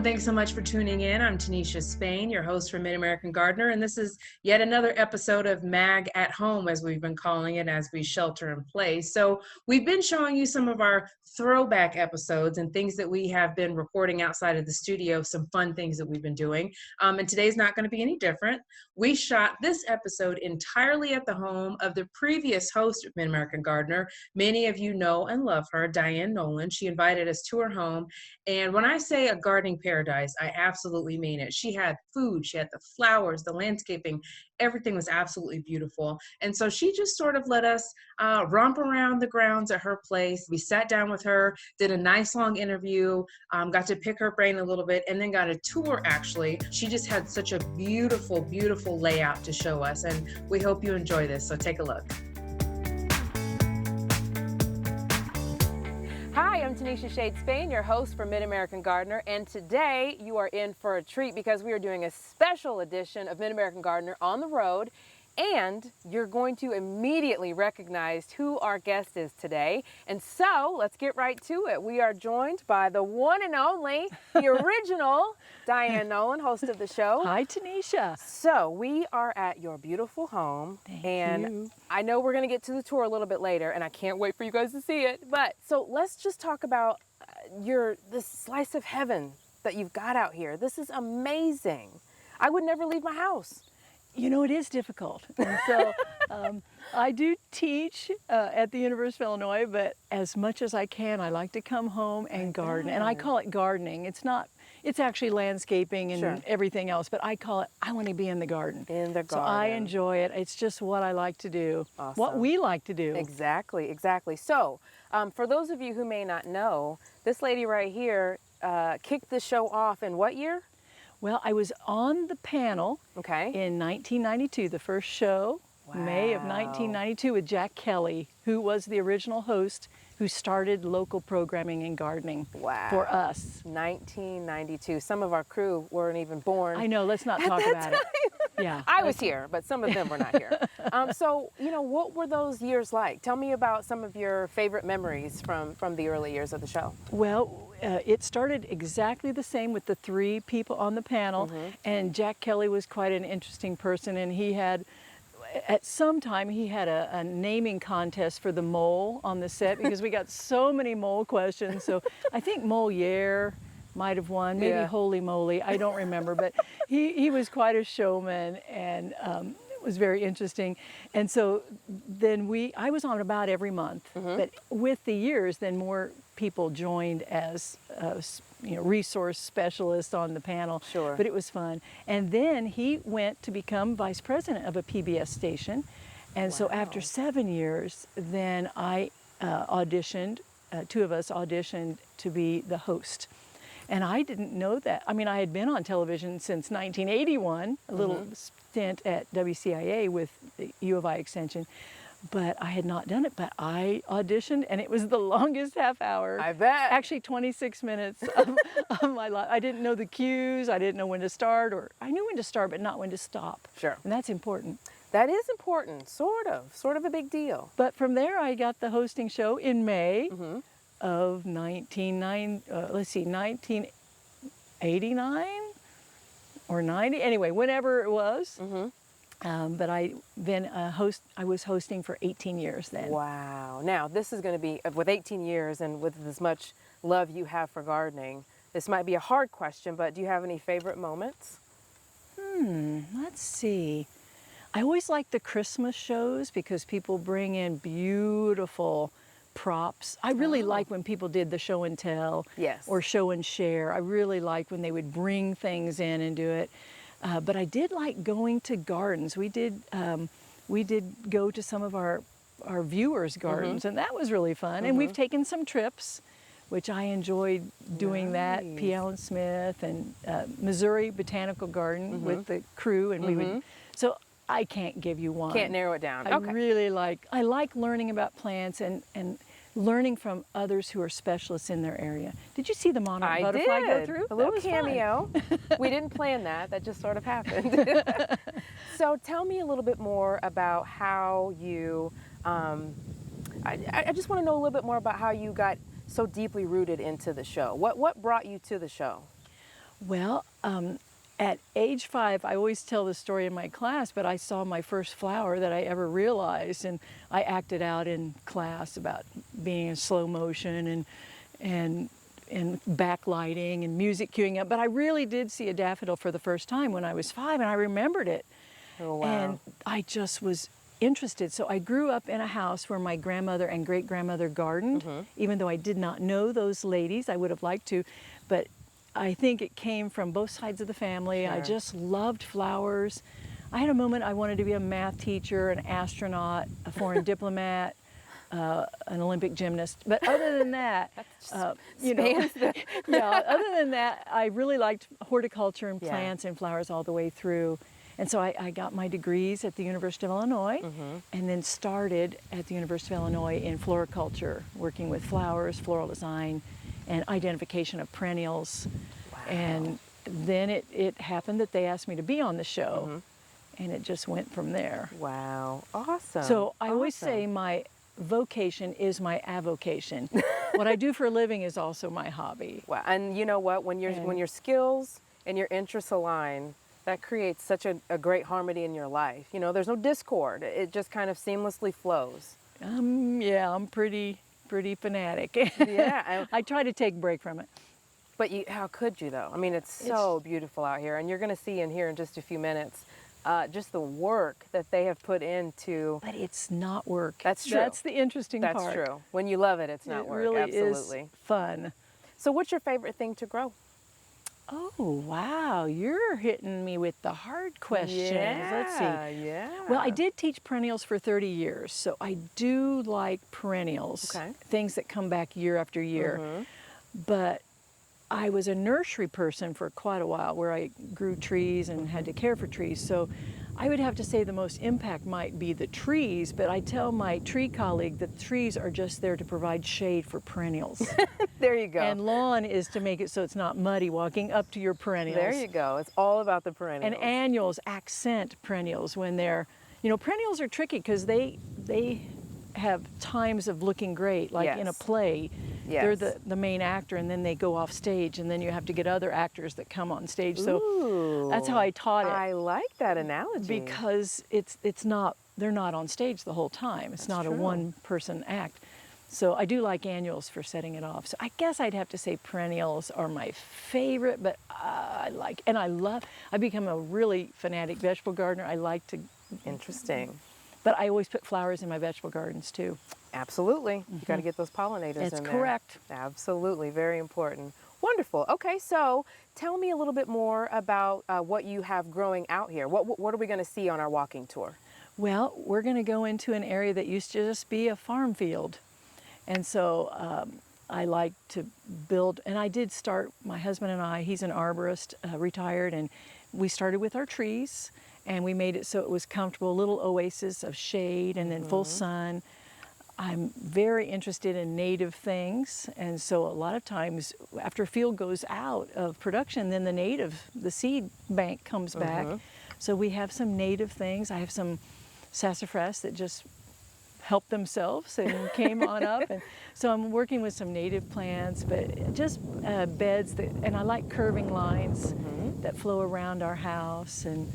everyone. Thanks so much for tuning in. I'm Tinisha Spain, your host for Mid-American Gardener, and this is yet another episode of Mag at Home, as we've been calling it, as we shelter in place. So we've been showing you some of our throwback episodes and things that we have been recording outside of the studio, some fun things that we've been doing. And today's not going to be any different. We shot this episode entirely at the home of the previous host of Mid-American Gardener. Many of you know and love her, Dianne Noland. She invited us to her home. And when I say a gardening paradise, I absolutely mean it. She had food, she had the flowers, the landscaping, everything was absolutely beautiful. And so she just sort of let us romp around the grounds at her place. We sat down with her, did a nice long interview, got to pick her brain a little bit, and then got a tour actually. She just had such a beautiful, beautiful layout to show us. And we hope you enjoy this, so take a look. Hi, I'm Tinisha Shade Spain, your host for Mid-American Gardener, and today you are in for a treat because we are doing a special edition of Mid-American Gardener on the road, and you're going to immediately recognize who our guest is today. And so let's get right to it. We are joined by the one and only, the original Dianne Noland, host of the show. Hi, Tinisha. So we are at your beautiful home. Thank and you. I know we're going to get to the tour a little bit later, and I can't wait for you guys to see it. But so let's just talk about this slice of heaven that you've got out here. This is amazing. I would never leave my house. You know, it is difficult. And so I do teach at the University of Illinois, but as much as I can, I like to come home and garden. And I call it gardening. It's actually landscaping and Sure. everything else, but I call it, I want to be in the garden. In the garden. So I enjoy it. It's just what I like to do, Awesome. what we like to do. Exactly, exactly. So for those of you who may not know, this lady right here kicked the show off in what year? Well, I was on the panel Okay. in 1992, the first show, May of Wow. 1992, with Jack Kelly, who was the original host who started local programming and gardening Wow. for us. 1992. Some of our crew weren't even born. I know, let's not talk about it. Yeah. I was here, but some of them were not here. So, what were those years like? Tell me about some of your favorite memories from the early years of the show. Well, it started exactly the same with the three people on the panel, and Jack Kelly was quite an interesting person, and he had, at some time, he had a naming contest for the mole on the set because we got so many mole questions. So I think Moliere might have won, maybe Yeah. Holy Moly, I don't remember, but he was quite a showman, and it was very interesting. And so then I was on about every month, but with the years, then more people joined as resource specialists on the panel. Sure. But it was fun. And then he went to become vice president of a PBS station. And so after 7 years, then I auditioned, two of us auditioned to be the host. And I didn't know that. I mean, I had been on television since 1981, a little stint at WCIA with the U of I extension, but I had not done it. But I auditioned, and it was the longest half hour. I bet. Actually, 26 minutes of my life. I didn't know the cues. I didn't know when to start, or I knew when to start, but not when to stop. Sure. And that's important. That is important, sort of a big deal. But from there, I got the hosting show in May of 1989 or 90. Anyway, whenever it was. But I was hosting for 18 years then. Wow. Now, this is going to be, with 18 years and with as much love you have for gardening, this might be a hard question, but do you have any favorite moments? Let's see. I always like the Christmas shows because people bring in beautiful props. I really like when people did the show and tell Yes. or show and share. I really like when they would bring things in and do it. But I did like going to gardens. We did go to some of our viewers' gardens, and that was really fun. And we've taken some trips, which I enjoyed doing that. P. Allen Smith and Missouri Botanical Garden with the crew, and we would. So I can't give you one. Can't narrow it down. I really like learning about plants and learning from others who are specialists in their area. Did you see the monarch butterfly go through? A little That was fun. cameo. We didn't plan that. That just sort of happened. So tell me a little bit more about how you, I just want to know a little bit more about how you got so deeply rooted into the show. What brought you to the show? Well, at age 5, I always tell the story in my class, but I saw my first flower that I ever realized, and I acted out in class about being in slow motion and backlighting and music cueing up. But I really did see a daffodil for the first time when I was 5, and I remembered it. Oh, wow. And I just was interested. So I grew up in a house where my grandmother and great-grandmother gardened. Even though I did not know those ladies, I would have liked to, but I think it came from both sides of the family. I Sure. just loved flowers. I had a moment I wanted to be a math teacher, an astronaut, a foreign diplomat, an Olympic gymnast. But other than that, you know, yeah, other than that, I really liked horticulture and plants and flowers all the way through. And so I got my degrees at the University of Illinois and then started at the University of Illinois in floriculture, working with flowers, floral design, and identification of perennials. Wow. And then it happened that they asked me to be on the show, and it just went from there. Wow, awesome. So I always say my vocation is my avocation. What I do for a living is also my hobby. Wow, and you know what? When your skills and your interests align, that creates such a great harmony in your life. You know, there's no discord. It just kind of seamlessly flows. Yeah, I'm pretty fanatic. Yeah. I try to take a break from it. But how could you though? I mean, it's so beautiful out here, and you're going to see and hear in just a few minutes just the work that they have put into. But it's not work. That's true. That's the interesting part. That's true. When you love it, it's not work. It really Absolutely. is fun. So what's your favorite thing to grow? Oh, wow. You're hitting me with the hard questions. Let's see. Yeah. Well, I did teach perennials for 30 years, so I do like perennials, things that come back year after year. But I was a nursery person for quite a while where I grew trees and had to care for trees. So I would have to say the most impact might be the trees, but I tell my tree colleague that trees are just there to provide shade for perennials. There you go. And lawn is to make it so it's not muddy walking up to your perennials. There you go. It's all about the perennials. And annuals accent perennials when they're, you know, perennials are tricky because they have times of looking great, like in a play. They're the main actor, and then they go off stage, and then you have to get other actors that come on stage. So that's how I taught it. I like that analogy. Because it's not, they're not on stage the whole time. It's not a one-person act. So I do like annuals for setting it off. So I guess I'd have to say perennials are my favorite, but I become a really fanatic vegetable gardener. I like to. Interesting. But I always put flowers in my vegetable gardens too. Absolutely. You got to get those pollinators in there. That's correct. Absolutely. Very important. Wonderful. Okay, so tell me a little bit more about what you have growing out here. What are we going to see on our walking tour? Well, we're going to go into an area that used to just be a farm field. And so I like to build, and I did start, my husband and I, he's an arborist, retired, and we started with our trees, and we made it so it was comfortable, a little oasis of shade and then full sun. I'm very interested in native things, and so a lot of times after a field goes out of production, then the seed bank comes back. So we have some native things. I have some sassafras that just helped themselves and came on up, and so I'm working with some native plants, but just beds and I like curving lines that flow around our house, and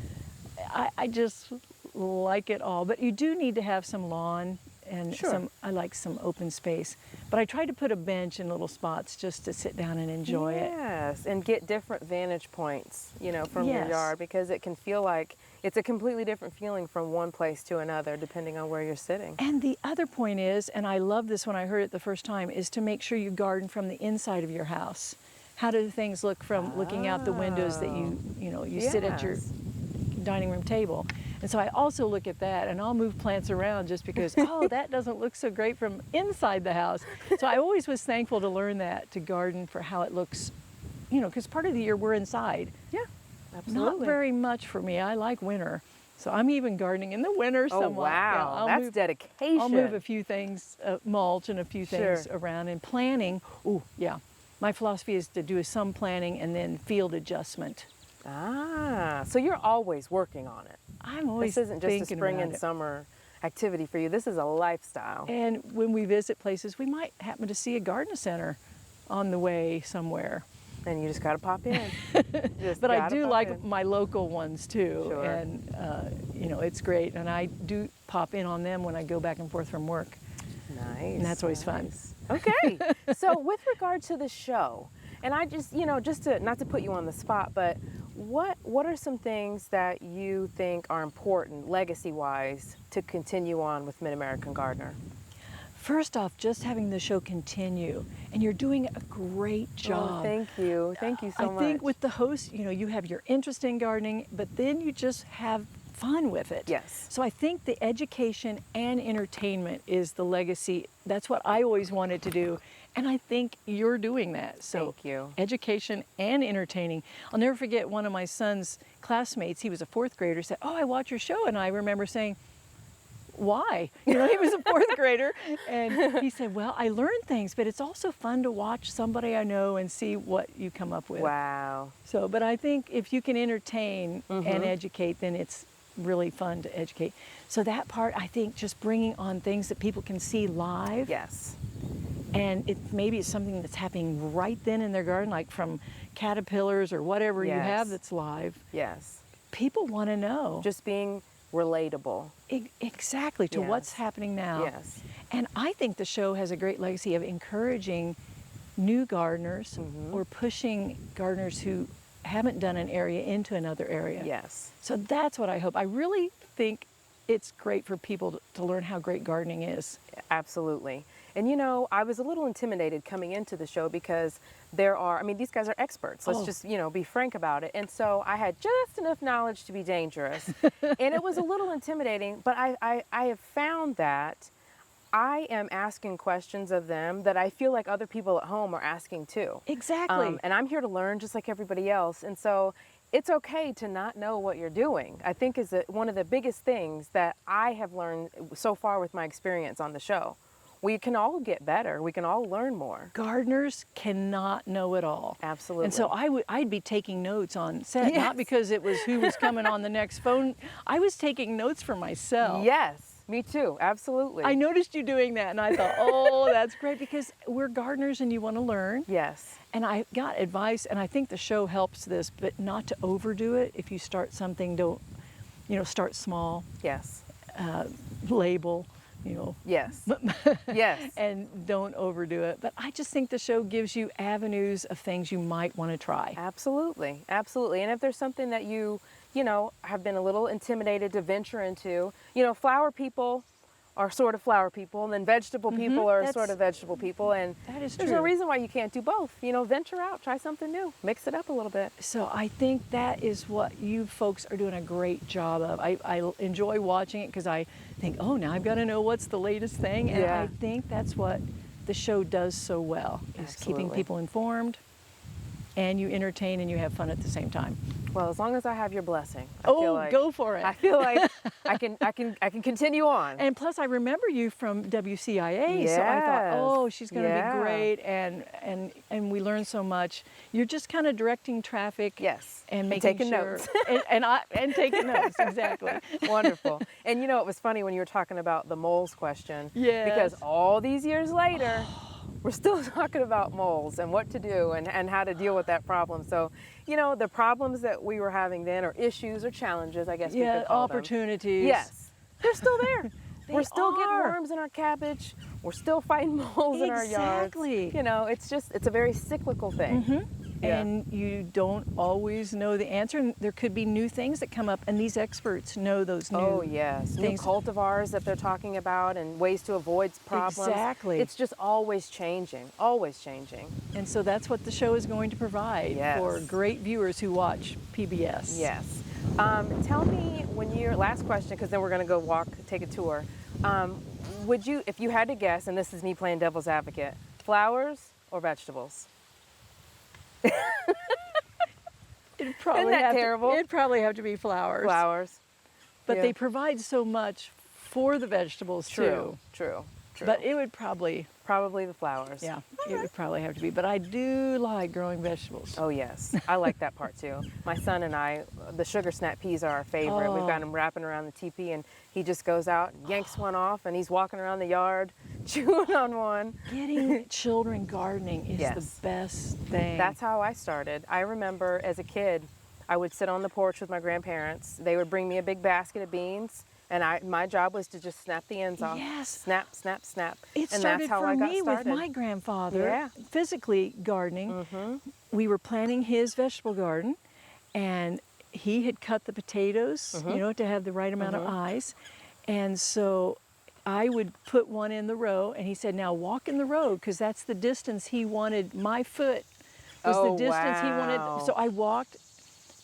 I just like it all. But you do need to have some lawn and I like some open space. But I try to put a bench in little spots just to sit down and enjoy it. Yes, and get different vantage points, you know, from your yard, because it can feel like it's a completely different feeling from one place to another depending on where you're sitting. And the other point is, and I love this when I heard it the first time, is to make sure you garden from the inside of your house. How do things look from looking out the windows that you sit at your dining room table? And so I also look at that, and I'll move plants around just because, that doesn't look so great from inside the house. So I always was thankful to learn that, to garden for how it looks, because part of the year we're inside. Yeah, absolutely. Not very much for me. I like winter. So I'm even gardening in the winter somewhat. Oh, wow. Yeah, That's dedication. I'll move a few things, mulch and a few things around. And planting, my philosophy is to do some planting and then field adjustment. Ah, so you're always working on it. I'm always This isn't just a spring about and it. summer activity for you. This is a lifestyle. And when we visit places, we might happen to see a garden center on the way somewhere. And you just got to pop in. But I do like my local ones too. Sure. And, you know, it's great. And I do pop in on them when I go back and forth from work. Nice. And that's always fun. Okay. So with regard to the show, and I just, you know, just to, not to put you on the spot, but what are some things that you think are important, legacy-wise, to continue on with Mid-American Gardener? First off, just having the show continue, and you're doing a great job. Oh, thank you. Thank you so much. I think with the host, you know, you have your interest in gardening, but then you just have fun with it. Yes. So I think the education and entertainment is the legacy. That's what I always wanted to do, and I think you're doing that. So thank you. Education and entertaining. I'll never forget one of my son's classmates, he was a 4th grader, said, "Oh, I watch your show," and I remember saying, "Why?" You know, he was a 4th grader, and he said, "Well, I learned things, but it's also fun to watch somebody I know and see what you come up with." Wow. So, but I think if you can entertain and educate, then it's really fun to educate. So that part, I think, just bringing on things that people can see live. Yes. And maybe it's something that's happening right then in their garden, like from caterpillars or whatever you have that's live. Yes. People want to know. Just being relatable. Exactly, to what's happening now. Yes. And I think the show has a great legacy of encouraging new gardeners or pushing gardeners who haven't done an area into another area. Yes. So that's what I hope. I really think it's great for people to learn how great gardening is. Absolutely. And you know, I was a little intimidated coming into the show because I mean, these guys are experts. Let's just, you know, be frank about it. And so I had just enough knowledge to be dangerous. And it was a little intimidating, but I have found that I am asking questions of them that I feel like other people at home are asking too. Exactly. And I'm here to learn just like everybody else. And so it's okay to not know what you're doing, I think is one of the biggest things that I have learned so far with my experience on the show. We can all get better. We can all learn more. Gardeners cannot know it all. Absolutely. And so I'd be taking notes on set, not because it was who was coming on the next phone. I was taking notes for myself. Yes, me too. Absolutely. I noticed you doing that, and I thought, oh, that's great, because we're gardeners and you want to learn. Yes. And I got advice, and I think the show helps this, but not to overdo it. If you start something, don't, you know, start small. Yes. Label. You know. Yes. Yes. And don't overdo it. But I just think the show gives you avenues of things you might want to try. Absolutely. Absolutely. And if there's something that you know, have been a little intimidated to venture into, you know, flower people are sort of flower people, and then vegetable people are sort of vegetable people. And that is there's true. no reason why you can't do both. You know, venture out, try something new, mix it up a little bit. So I think that is what you folks are doing a great job of. I enjoy watching it because I think, oh, now I've got to know what's the latest thing. And I think that's what the show does so well, is keeping people informed, and you entertain and you have fun at the same time. Well, as long as I have your blessing, I feel like, go for it. I feel like I can continue on. And plus, I remember you from WCIA, so I thought, oh, she's going to be great, and we learned so much. You're just kind of directing traffic, and making taking notes, and taking notes, exactly. Wonderful. And you know, it was funny when you were talking about the moles question, yes, because all these years later, we're still talking about moles and what to do and how to deal with that problem. So, you know, the problems that we were having then, or issues or challenges, I guess we could call opportunities. Them. Yes, they're still there. We're still getting worms in our cabbage. We're still fighting moles in our yards. Exactly. You know, it's a very cyclical thing. And you don't always know the answer, and there could be new things that come up, and these experts know those new things. New cultivars that they're talking about and ways to avoid problems. Exactly. It's just always changing, always changing. And so that's what the show is going to provide for great viewers who watch PBS. Yes. Tell me, last question, because then we're going to go take a tour. Would you, if you had to guess, and this is me playing devil's advocate, flowers or vegetables? It'd probably have to be flowers. Flowers. But they provide so much for the vegetables too. True. But it would probably probably the flowers. Yeah, it would probably have to be. But I do like growing vegetables. Oh yes, I like that part too. My son and I, the sugar snap peas are our favorite. We've got him wrapping around the teepee, and he just goes out and yanks one off, and he's walking around the yard chewing on one. Getting children gardening is the best thing. That's how I started. I remember as a kid, I would sit on the porch with my grandparents. They would bring me a big basket of beans, and my job was to just snap the ends off. Yes. Snap, snap, snap. It and started that's how for I got me with started. my grandfather, Yeah. physically gardening. We were planting his vegetable garden, and he had cut the potatoes, you know, to have the right amount of eyes. And so I would put one in the row, and he said, now walk in the row, because that's the distance he wanted. My foot was the distance he wanted. So I walked,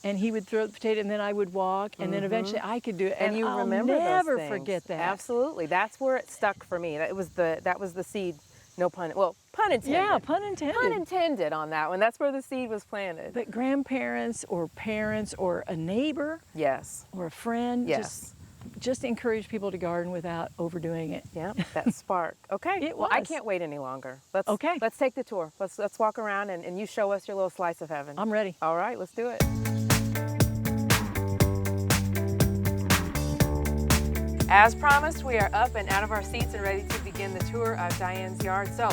and he would throw the potato, and then I would walk, and then eventually I could do it. And you I'll remember never those things. forget that. Absolutely. That's where it stuck for me. That was the seed. No pun. Well, pun intended. Yeah, pun intended. Pun intended on that one. That's where the seed was planted. But grandparents or parents or a neighbor Yes. or a friend, Yes. just encourage people to garden without overdoing it. Yeah, that spark. Okay. It Well, I was. can't wait any longer. Okay. Let's take the tour. Let's walk around and you show us your little slice of heaven. I'm ready. All right, let's do it. As promised, we are up and out of our seats and ready to begin the tour of Dianne's yard. So,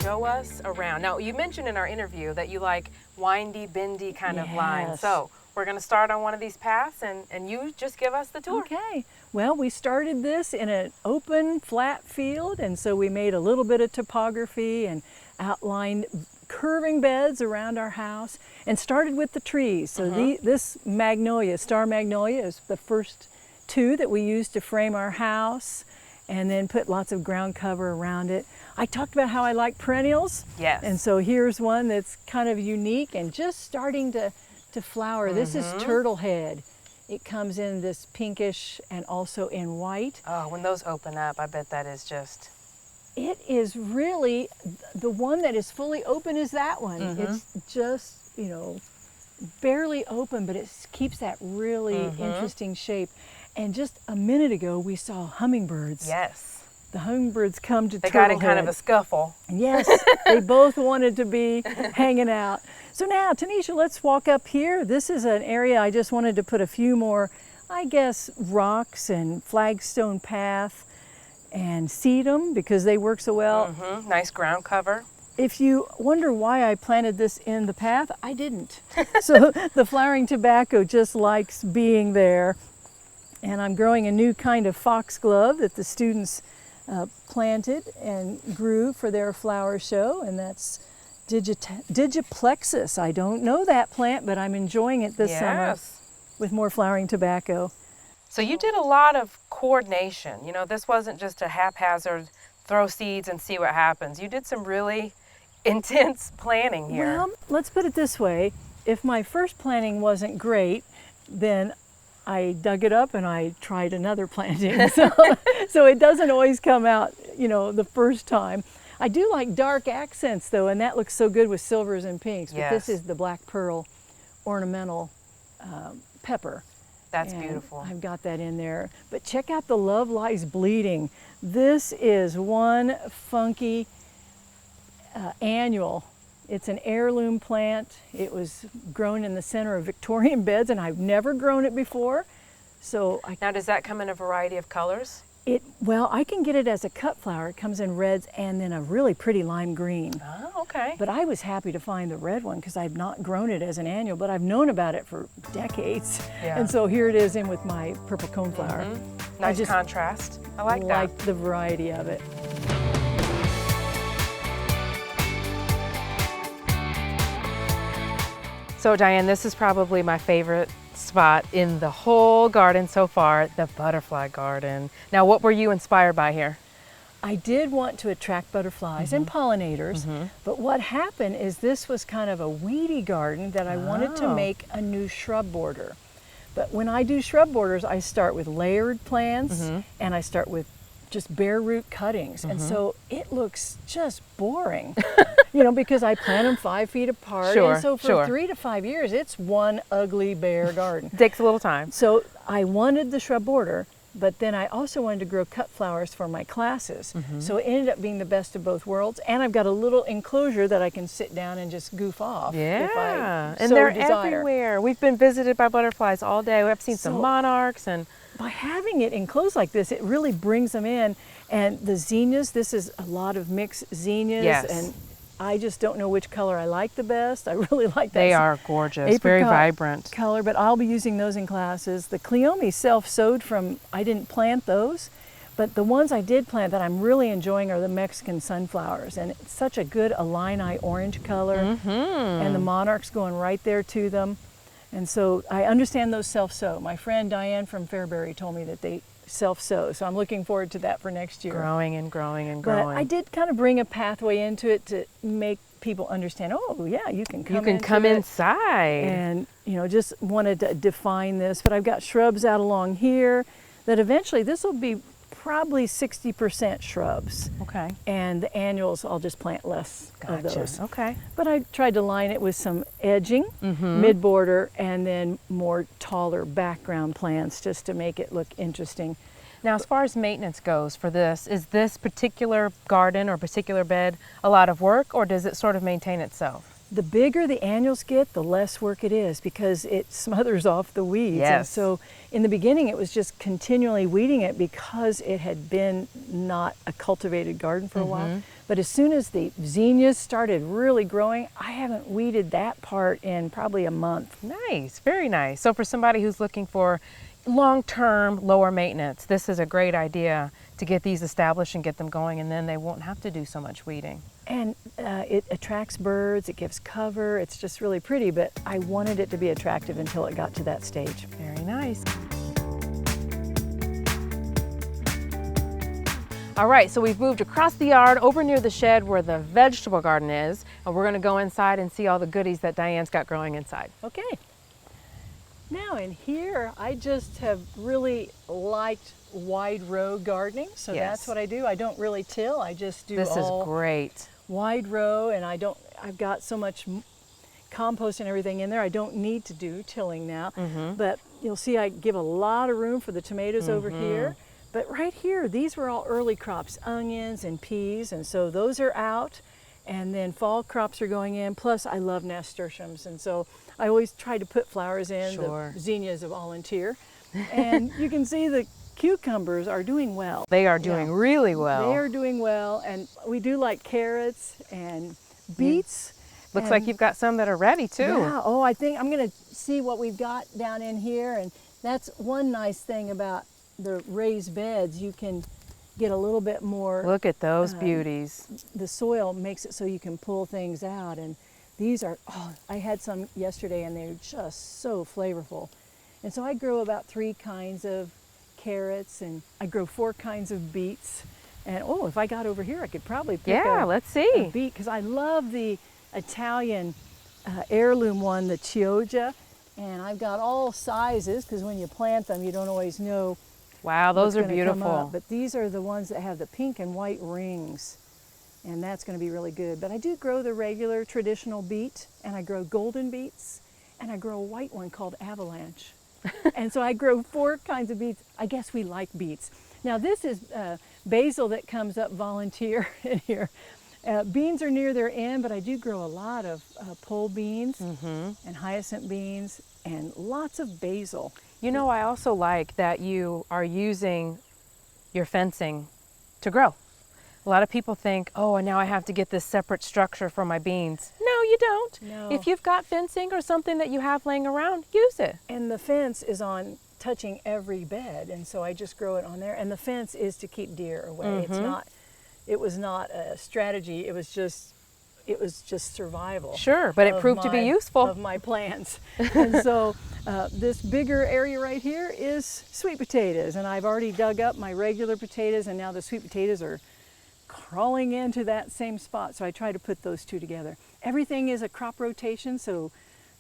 show us around. Now, you mentioned in our interview that you like windy, bendy kind of lines. Yes. So, we're going to start on one of these paths, and you just give us the tour. Okay. Well, we started this in an open, flat field, and so we made a little bit of topography and outlined curving beds around our house and started with the trees. So this magnolia, star magnolia, is the first two that we used to frame our house, and then put lots of ground cover around it. I talked about how I like perennials. Yes. And so here's one that's kind of unique and just starting to flower. This is turtle head. It comes in this pinkish and also in white. Oh, when those open up, I bet that is just... It is really, the one that is fully open is that one. It's just, you know, barely open, but it keeps that really interesting shape. And just a minute ago, we saw hummingbirds. Yes. The hummingbirds come to They got in Turtlehead. kind of a scuffle. Yes, they both wanted to be hanging out. So now, Tanisha, let's walk up here. This is an area I just wanted to put a few more, I guess, rocks and flagstone path and seed them because they work so well. Nice ground cover. If you wonder why I planted this in the path, I didn't. So the flowering tobacco just likes being there. And I'm growing a new kind of foxglove that the students planted and grew for their flower show, and that's Digiplexus. I don't know that plant, but I'm enjoying it this summer with more flowering tobacco. So you did a lot of coordination. You know, this wasn't just a haphazard throw seeds and see what happens. You did some really intense planning here. Well, let's put it this way. If my first planting wasn't great, then I dug it up and I tried another planting. So it doesn't always come out, you know, the first time. I do like dark accents though, and that looks so good with silvers and pinks. But this is the black pearl ornamental pepper. That's and beautiful. I've got that in there. But check out the Love Lies Bleeding. This is one funky annual. It's an heirloom plant. It was grown in the center of Victorian beds, and I've never grown it before. So now, does that come in a variety of colors? Well, I can get it as a cut flower. It comes in reds and then a really pretty lime green. Oh, okay. But I was happy to find the red one because I've not grown it as an annual, but I've known about it for decades. Yeah. And so here it is in with my purple coneflower. Nice contrast. I like that. I like the variety of it. So Dianne, this is probably my favorite spot in the whole garden so far, the butterfly garden. Now, what were you inspired by here? I did want to attract butterflies and pollinators, but what happened is this was kind of a weedy garden that I wanted to make a new shrub border. But when I do shrub borders, I start with layered plants and I start with just bare root cuttings. And so it looks just boring, you know, because I plant them 5 feet apart. And so for 3 to 5 years, it's one ugly bare garden. Takes a little time. So I wanted the shrub border, But then I also wanted to grow cut flowers for my classes. So it ended up being the best of both worlds. And I've got a little enclosure that I can sit down and just goof off if I and so they're desire. everywhere. We've been visited by butterflies all day. I've seen some monarchs. And by having it enclosed like this, it really brings them in. And the zinnias, this is a lot of mixed zinnias. Yes. And I just don't know which color I like the best. I really like that. They are gorgeous, very vibrant color, but I'll be using those in classes. The Cleome self-sowed from, I didn't plant those, but the ones I did plant that I'm really enjoying are the Mexican sunflowers. And it's such a good Illini orange color. And the monarchs going right there to them. And so I understand those self-sow. My friend Diane from Fairbury told me that they self-sow, so I'm looking forward to that for next year. Growing and growing and growing. But I did kind of bring a pathway into it to make people understand, oh yeah, you can come inside. And just wanted to define this, but I've got shrubs out along here that eventually this will be probably 60% shrubs. Okay. And the annuals, I'll just plant less of those. Okay. But I tried to line it with some edging, mid-border, and then more taller background plants just to make it look interesting. Now, as far as maintenance goes for this, is this particular garden or particular bed a lot of work, or does it sort of maintain itself? The bigger the annuals get, the less work it is because it smothers off the weeds. Yes. And so in the beginning, it was just continually weeding it because it had been not a cultivated garden for a while. But as soon as the zinnias started really growing, I haven't weeded that part in probably a month. Nice, very nice. So for somebody who's looking for long-term, lower maintenance, this is a great idea to get these established and get them going, and then they won't have to do so much weeding. And it attracts birds, it gives cover, it's just really pretty, but I wanted it to be attractive until it got to that stage. Very nice. All right, so we've moved across the yard over near the shed where the vegetable garden is, and we're gonna go inside and see all the goodies that Diane's got growing inside. Okay. Now in here, I just have really liked wide row gardening, so that's what I do. I don't really till, I just do This all is great. wide row, and I've got so much compost and everything in there, I don't need to do tilling now. But you'll see I give a lot of room for the tomatoes over here. But right here, these were all early crops, onions and peas, and so those are out. And then fall crops are going in, plus I love nasturtiums, and so I always try to put flowers in. The zinnias of volunteer. And you can see the cucumbers are doing well. They are doing really well. They are doing well, and we do like carrots and beets. Looks like you've got some that are ready too. Yeah, oh, I think I'm gonna see what we've got down in here, and that's one nice thing about the raised beds. You can get a little bit more. Look at those beauties. The soil makes it so you can pull things out, and these are, I had some yesterday and they're just so flavorful. And so I grow about 3 kinds of carrots, and I grow 4 kinds of beets. And if I got over here, I could probably pick let's see. a beet, because I love the Italian heirloom one, the Chioggia. And I've got all sizes, because when you plant them, you don't always know. Wow, those are beautiful. But these are the ones that have the pink and white rings, and that's going to be really good. But I do grow the regular traditional beet, and I grow golden beets, and I grow a white one called Avalanche. And so I grow 4 kinds of beets. I guess we like beets. Now this is basil that comes up volunteer in here. Beans are near their end, but I do grow a lot of pole beans and hyacinth beans and lots of basil. You know, I also like that you are using your fencing to grow. A lot of people think, oh, and now I have to get this separate structure for my beans. No, you don't. No. If you've got fencing or something that you have laying around, use it. And the fence is on touching every bed, and so I just grow it on there. And the fence is to keep deer away. It was not a strategy. It was just survival. Sure, but it proved to be useful. Of my plants. And so this bigger area right here is sweet potatoes, and I've already dug up my regular potatoes, and now the sweet potatoes are crawling into that same spot. So I try to put those 2 together. Everything is a crop rotation, so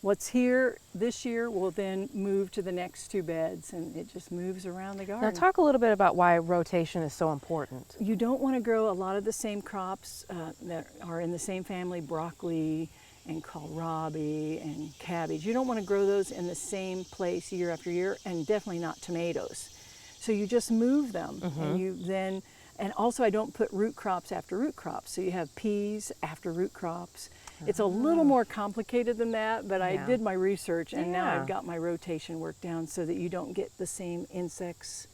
what's here this year will then move to the next 2 beds, and it just moves around the garden. Now talk a little bit about why rotation is so important. You don't want to grow a lot of the same crops that are in the same family, broccoli and kohlrabi and cabbage. You don't want to grow those in the same place year after year, and definitely not tomatoes. So you just move them, and you then, and also I don't put root crops after root crops. So you have peas after root crops. It's a little more complicated than that, but I did my research, and now I've got my rotation worked down so that you don't get the same insects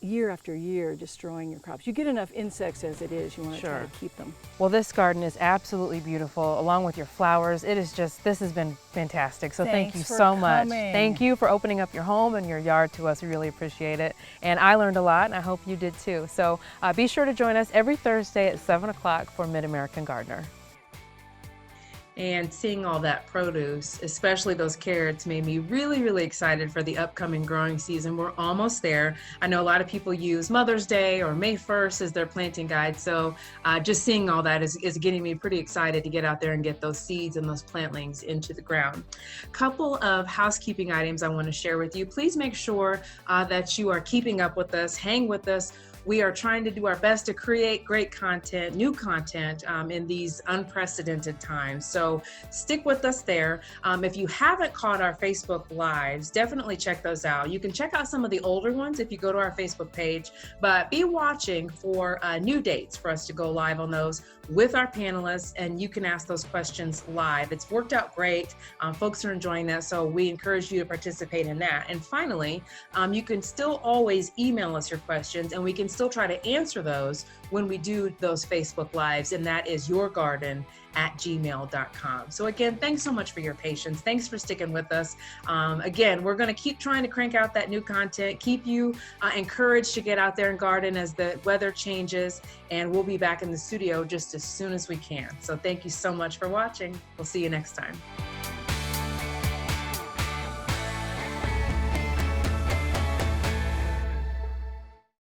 year after year destroying your crops. You get enough insects as it is, you want to try to keep them. Well, this garden is absolutely beautiful, along with your flowers. It is just, this has been fantastic. So thank you so much. Thank you for opening up your home and your yard to us. We really appreciate it. And I learned a lot, and I hope you did too. So be sure to join us every Thursday at 7 o'clock for Mid-American Gardener. And seeing all that produce, especially those carrots, made me really, really excited for the upcoming growing season. We're almost there. I know a lot of people use Mother's Day or May 1st as their planting guide. So just seeing all that is getting me pretty excited to get out there and get those seeds and those plantlings into the ground. Couple of housekeeping items I want to share with you. Please make sure that you are keeping up with us, hang with us. We are trying to do our best to create great content, new content in these unprecedented times. So stick with us there. If you haven't caught our Facebook Lives, definitely check those out. You can check out some of the older ones if you go to our Facebook page, but be watching for new dates for us to go live on those with our panelists, and you can ask those questions live. It's worked out great. Folks are enjoying that, so we encourage you to participate in that. And finally, you can still always email us your questions, and we can still try to answer those when we do those Facebook Lives, and that is yourgarden@gmail.com. So again, thanks so much for your patience. Thanks for sticking with us. Again, we're going to keep trying to crank out that new content, keep you encouraged to get out there and garden as the weather changes, and we'll be back in the studio just as soon as we can. So thank you so much for watching. We'll see you next time.